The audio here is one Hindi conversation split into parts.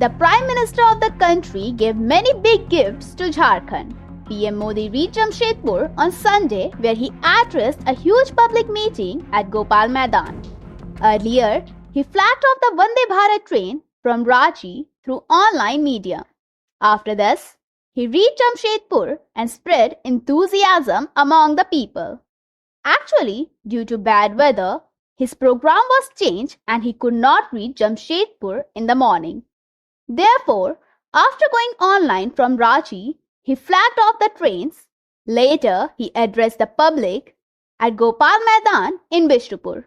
The Prime Minister of the country gave many big gifts to Jharkhand. PM Modi reached Jamshedpur on Sunday where he addressed a huge public meeting at Gopal Maidan. Earlier, he flagged off the Vande Bharat train from Ranchi through online media. After this, he reached Jamshedpur and spread enthusiasm among the people. Actually, due to bad weather, his program was changed and he could not reach Jamshedpur in the morning. Therefore, after going online from Ranchi, he flagged off the trains. Later, he addressed the public at Gopal Maidan in Bishnupur.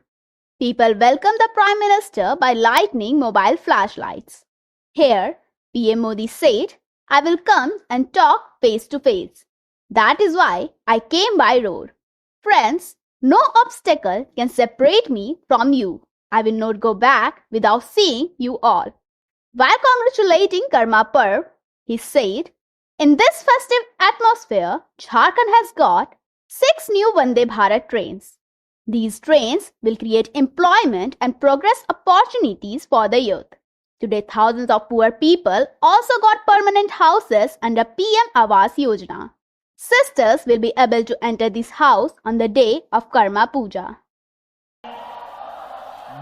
People welcomed the Prime Minister by lighting mobile flashlights. Here, PM Modi said, "I will come and talk face to face. That is why I came by road. Friends, no obstacle can separate me from you. I will not go back without seeing you all." While congratulating Karma Parv, he said, "In this festive atmosphere, Jharkhand has got 6 new Vande Bharat trains. These trains will create employment and progress opportunities for the youth. Today, thousands of poor people also got permanent houses under PM Awas Yojana. Sisters will be able to enter this house on the day of Karma Puja."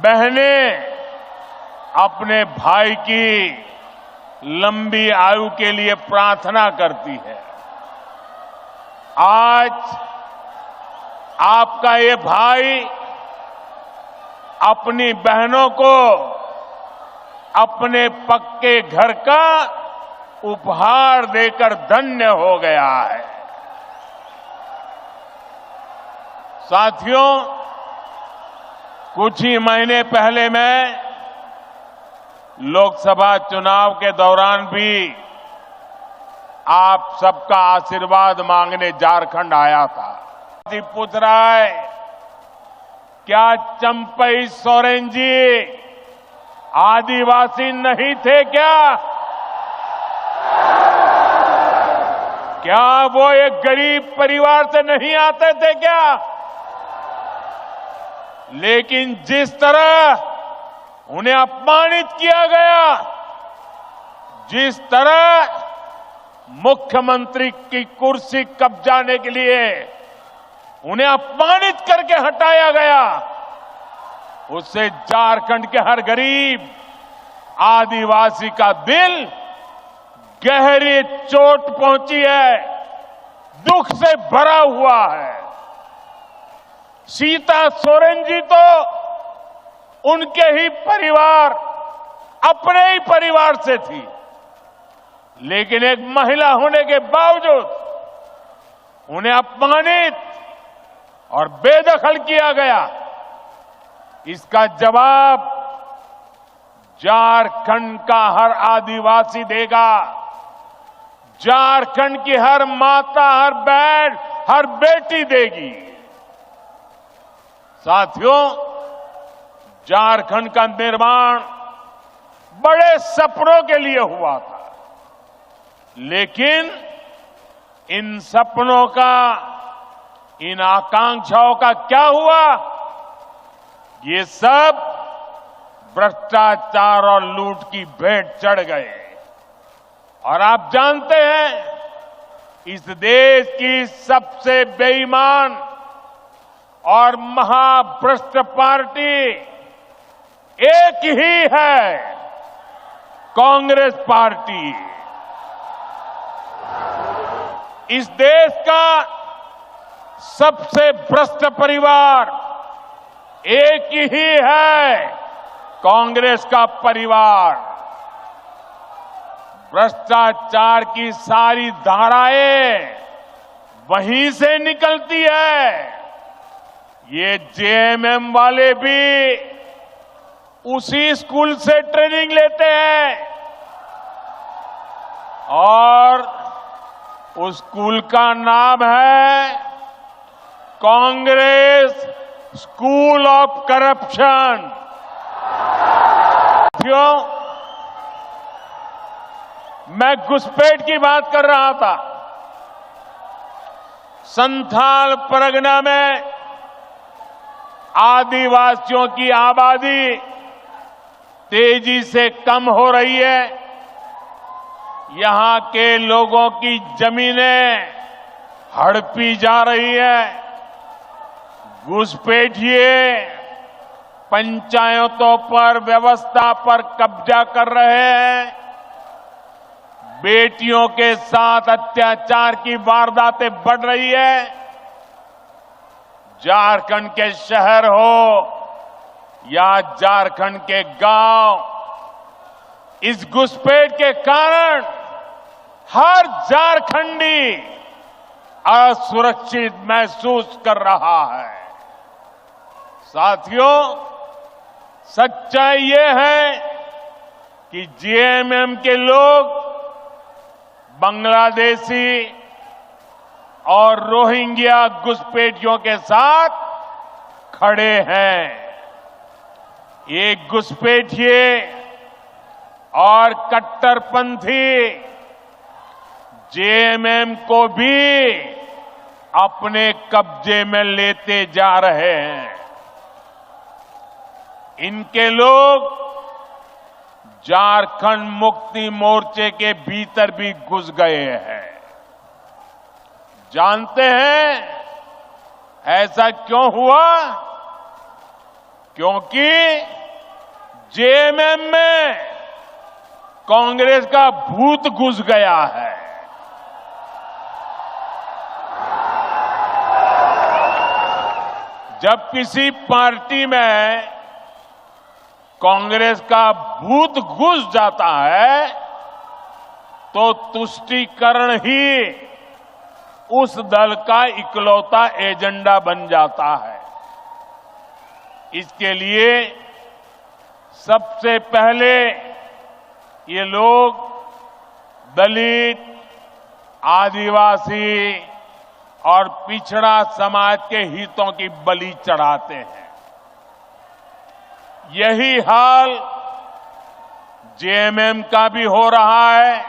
बहनें अपने भाई की लंबी आयु के लिए प्रार्थना करती है। आज आपका ये भाई अपनी बहनों को अपने पक्के घर का उपहार देकर धन्य हो गया है। साथियों, कुछ ही महीने पहले मैं लोकसभा चुनाव के दौरान भी आप सबका आशीर्वाद मांगने झारखंड आया था। पूछ रहा है, क्या चंपई सोरेन जी आदिवासी नहीं थे क्या? क्या वो एक गरीब परिवार से नहीं आते थे क्या? लेकिन जिस तरह उन्हें अपमानित किया गया, जिस तरह मुख्यमंत्री की कुर्सी कब्जाने के लिए उन्हें अपमानित करके हटाया गया, उससे झारखंड के हर गरीब आदिवासी का दिल गहरी चोट पहुंची है, दुख से भरा हुआ है। सीता सोरेन जी तो उनके ही परिवार, अपने ही परिवार से थी, लेकिन एक महिला होने के बावजूद उन्हें अपमानित और बेदखल किया गया। इसका जवाब झारखंड का हर आदिवासी देगा। झारखंड की हर माता, हर बहन, हर बेटी देगी। साथियों, झारखंड का निर्माण बड़े सपनों के लिए हुआ था, लेकिन इन सपनों का, इन आकांक्षाओं का क्या हुआ? ये सब भ्रष्टाचार और लूट की भेंट चढ़ गए। और आप जानते हैं, इस देश की सबसे बेईमान और महाभ्रष्ट पार्टी एक ही है, कांग्रेस पार्टी। इस देश का सबसे भ्रष्ट परिवार एक ही है, कांग्रेस का परिवार। भ्रष्टाचार की सारी धाराएं वहीं से निकलती है। ये जेएमएम वाले भी उसी स्कूल से ट्रेनिंग लेते हैं और उस स्कूल का नाम है कांग्रेस स्कूल ऑफ करप्शन। क्यों? मैं घुसपैठ की बात कर रहा था। संथाल परगना में आदिवासियों की आबादी तेजी से कम हो रही है। यहां के लोगों की जमीनें हड़पी जा रही है। घुसपैठिए पंचायतों पर, व्यवस्था पर कब्जा कर रहे हैं। बेटियों के साथ अत्याचार की वारदातें बढ़ रही है। झारखंड के शहर हो या झारखंड के गांव, इस घुसपैठ के कारण हर झारखंडी असुरक्षित महसूस कर रहा है। साथियों, सच्चाई ये है कि जेएमएम के लोग बांग्लादेशी और रोहिंग्या घुसपैठियों के साथ खड़े हैं। ये घुसपैठिए और कट्टरपंथी जेएमएम को भी अपने कब्जे में लेते जा रहे हैं। इनके लोग झारखंड मुक्ति मोर्चे के भीतर भी घुस गए हैं। जानते हैं ऐसा क्यों हुआ? क्योंकि जेएमएम में कांग्रेस का भूत घुस गया है। जब किसी पार्टी में कांग्रेस का भूत घुस जाता है तो तुष्टीकरण ही उस दल का इकलौता एजेंडा बन जाता है। इसके लिए सबसे पहले ये लोग दलित, आदिवासी और पिछड़ा समाज के हितों की बलि चढ़ाते हैं। यही हाल जेएमएम का भी हो रहा है।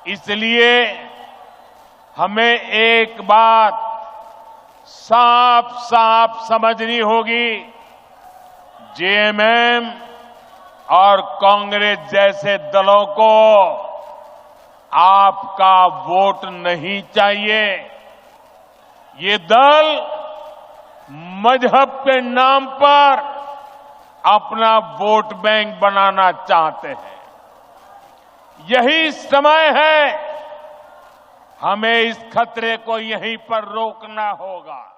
इसलिए हमें एक बात साफ साफ समझनी होगी, जेएमएम और कांग्रेस जैसे दलों को आपका वोट नहीं चाहिए। ये दल मजहब के नाम पर अपना वोट बैंक बनाना चाहते हैं। यही समय है, हमें इस खतरे को यहीं पर रोकना होगा।